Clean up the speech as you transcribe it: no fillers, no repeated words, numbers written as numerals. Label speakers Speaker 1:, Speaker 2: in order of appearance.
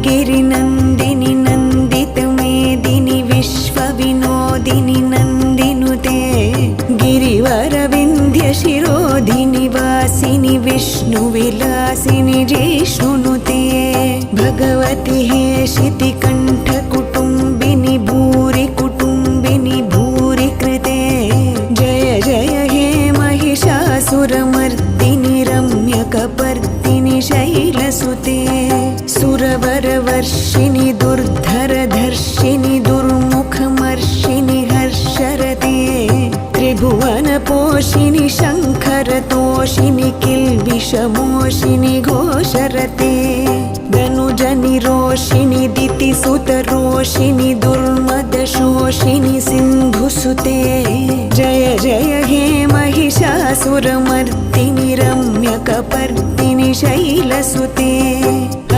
Speaker 1: गिरिनन्दिनि नन्दितमेदिनि विश्वविनोदिनि नन्दिनुते गिरिवरविन्ध्यशिरोधिनि वासिनि विष्णुविलासिनि जिष्णुनुते भगवति हेशितिकण्ठकुटुम्बिनि भूरि कुटुम्बिनि भूरि कृते जय जय हे महिषासुरमर्दिनि रम्यकपर्दिनि शैलसुते सुरवरवर्षिणि दुर्धरधर्षिणि दुर्मुखमर्षिणि हर्षरते त्रिभुवनपोषिणि शङ्खरतोषिणि किल्बिषमोषिणि घोषरते धनुजनिरोषिणि दितिसुतरोषिणि दुर्मदशोषिणि सिन्धुसुते जय जय हे महिषासुरमर्दिनि रम्यकपर्दिनि शैलसुते ऐ